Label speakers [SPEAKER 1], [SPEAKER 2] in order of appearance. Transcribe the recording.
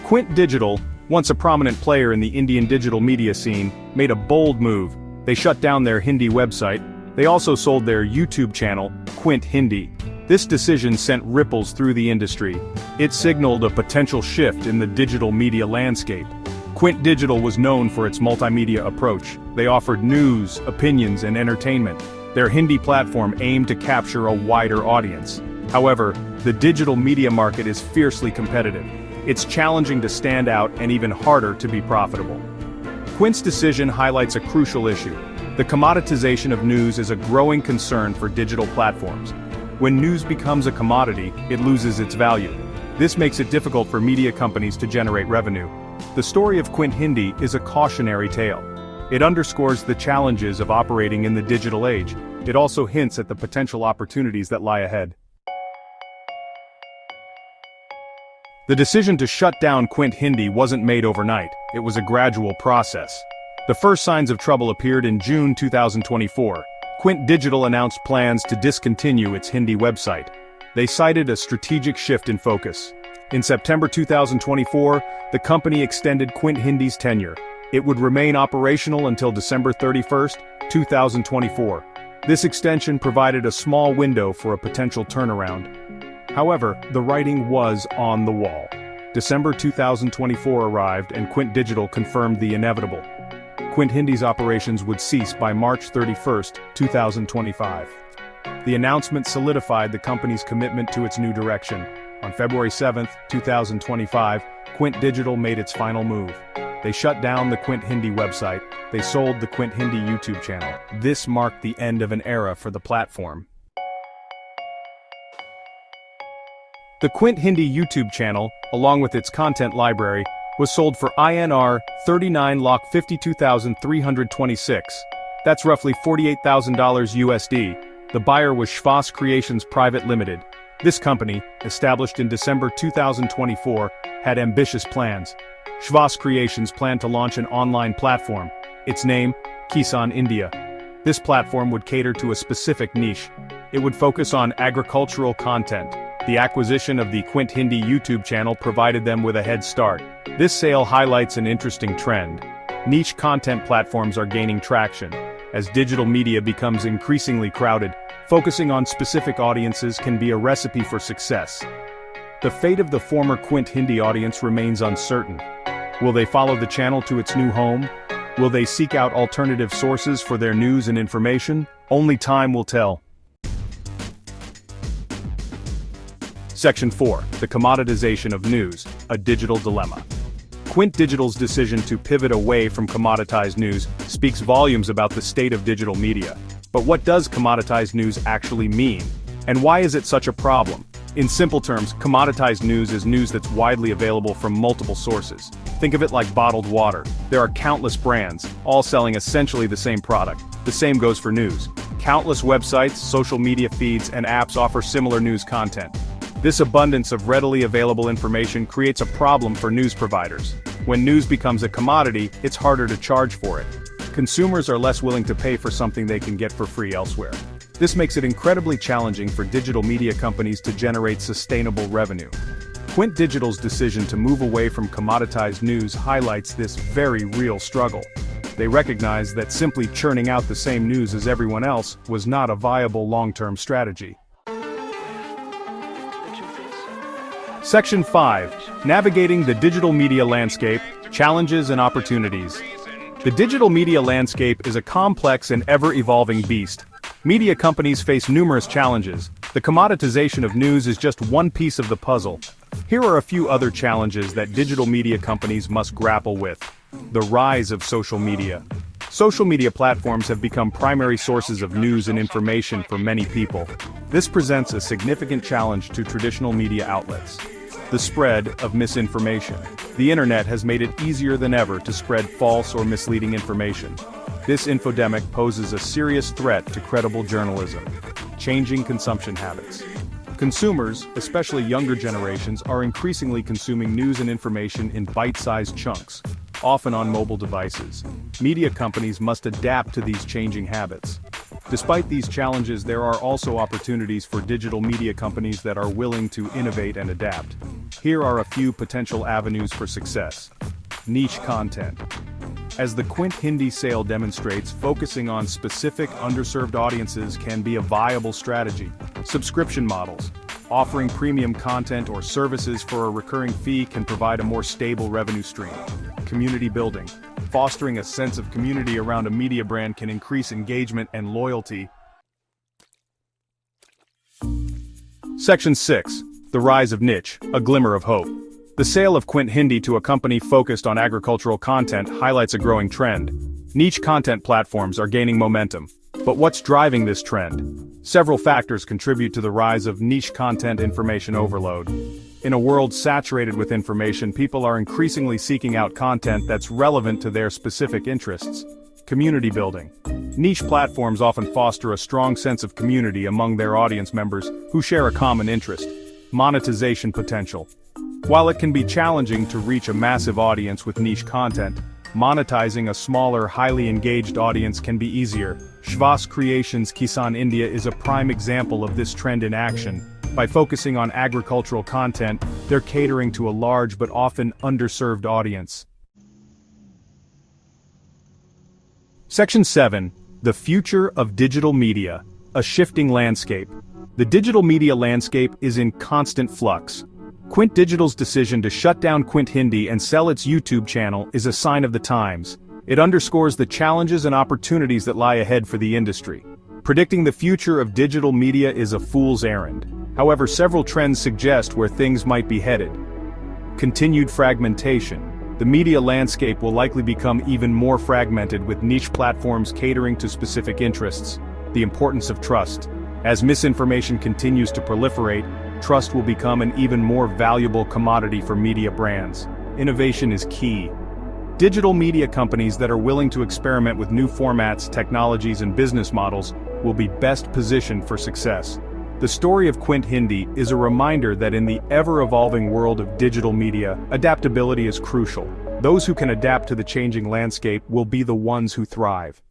[SPEAKER 1] Quint Digital, once a prominent player in the Indian digital media scene, made a bold move. They shut down their Hindi website. They also sold their YouTube channel, Quint Hindi. This decision sent ripples through the industry. It signaled a potential shift in the digital media landscape. Quint Digital was known for its multimedia approach. They offered news, opinions, and entertainment. Their Hindi platform aimed to capture a wider audience. However, the digital media market is fiercely competitive. It's challenging to stand out and even harder to be profitable. Quint's decision highlights a crucial issue. The commoditization of news is a growing concern for digital platforms. When news becomes a commodity, it loses its value. This makes it difficult for media companies to generate revenue. The story of Quint Hindi is a cautionary tale. It underscores the challenges of operating in the digital age. It also hints at the potential opportunities that lie ahead. The decision to shut down Quint Hindi wasn't made overnight. It was a gradual process. The first signs of trouble appeared in June 2024. Quint Digital announced plans to discontinue its Hindi website. They cited a strategic shift in focus. In September 2024, the company extended Quint Hindi's tenure. It would remain operational until December 31, 2024. This extension provided a small window for a potential turnaround. However, the writing was on the wall. December 2024 arrived and Quint Digital confirmed the inevitable. Quint Hindi's operations would cease by March 31, 2025. The announcement solidified the company's commitment to its new direction. On February 7, 2025, Quint Digital made its final move. They shut down the Quint Hindi website. They sold the Quint Hindi YouTube channel. This marked the end of an era for the platform. The Quint Hindi YouTube channel, along with its content library, was sold for INR 52,326. That's roughly $48,000 USD. The buyer was Shvas Creations Private Limited. This company, established in December 2024, had ambitious plans. Shvas Creations planned to launch an online platform. Its name, Kisan India. This platform would cater to a specific niche. It would focus on agricultural content. The acquisition of the Quint Hindi YouTube channel provided them with a head start. This sale highlights an interesting trend. Niche content platforms are gaining traction. As digital media becomes increasingly crowded, focusing on specific audiences can be a recipe for success. The fate of the former Quint Hindi audience remains uncertain. Will they follow the channel to its new home? Will they seek out alternative sources for their news and information? Only time will tell. Section 4. The commoditization of news, a digital dilemma. Quint Digital's decision to pivot away from commoditized news speaks volumes about the state of digital media. But what does commoditized news actually mean? And why is it such a problem? In simple terms, commoditized news is news that's widely available from multiple sources. Think of it like bottled water. There are countless brands, all selling essentially the same product. The same goes for news. Countless websites, social media feeds, and apps offer similar news content. This abundance of readily available information creates a problem for news providers. When news becomes a commodity, it's harder to charge for it. Consumers are less willing to pay for something they can get for free elsewhere. This makes it incredibly challenging for digital media companies to generate sustainable revenue. Quint Digital's decision to move away from commoditized news highlights this very real struggle. They recognize that simply churning out the same news as everyone else was not a viable long-term strategy. Section 5. Navigating the digital media landscape, challenges and opportunities. The digital media landscape is a complex and ever-evolving beast. Media companies face numerous challenges. The commoditization of news is just one piece of the puzzle. Here are a few other challenges that digital media companies must grapple with. The rise of social media. Social media platforms have become primary sources of news and information for many people. This presents a significant challenge to traditional media outlets. The spread of misinformation. The internet has made it easier than ever to spread false or misleading information. This infodemic poses a serious threat to credible journalism. Changing consumption habits. Consumers, especially younger generations, are increasingly consuming news and information in bite-sized chunks, often on mobile devices. Media companies must adapt to these changing habits. Despite these challenges, there are also opportunities for digital media companies that are willing to innovate and adapt. Here are a few potential avenues for success. Niche content. As the Quint Hindi sale demonstrates, focusing on specific underserved audiences can be a viable strategy. Subscription models. Offering premium content or services for a recurring fee can provide a more stable revenue stream. Community building. Fostering a sense of community around a media brand can increase engagement and loyalty. Section 6. The rise of niche, a glimmer of hope. The sale of Quint Hindi to a company focused on agricultural content highlights a growing trend. Niche content platforms are gaining momentum. But what's driving this trend? Several factors contribute to the rise of niche content information overload. In a world saturated with information, people are increasingly seeking out content that's relevant to their specific interests. Community building. Niche platforms often foster a strong sense of community among their audience members who share a common interest. Monetization potential. While it can be challenging to reach a massive audience with niche content, monetizing a smaller, highly engaged audience can be easier. Shvas Creations Kisan India is a prime example of this trend in action. By focusing on agricultural content, they're catering to a large but often underserved audience. Section 7. The future of digital media, a shifting landscape. The digital media landscape is in constant flux. Quint Digital's decision to shut down Quint Hindi and sell its YouTube channel is a sign of the times. It underscores the challenges and opportunities that lie ahead for the industry. Predicting the future of digital media is a fool's errand. However, several trends suggest where things might be headed. Continued fragmentation. The media landscape will likely become even more fragmented, with niche platforms catering to specific interests. The importance of trust. As misinformation continues to proliferate, trust will become an even more valuable commodity for media brands. Innovation is key. Digital media companies that are willing to experiment with new formats, technologies, and business models will be best positioned for success. The story of Quint Hindi is a reminder that in the ever-evolving world of digital media, adaptability is crucial. Those who can adapt to the changing landscape will be the ones who thrive.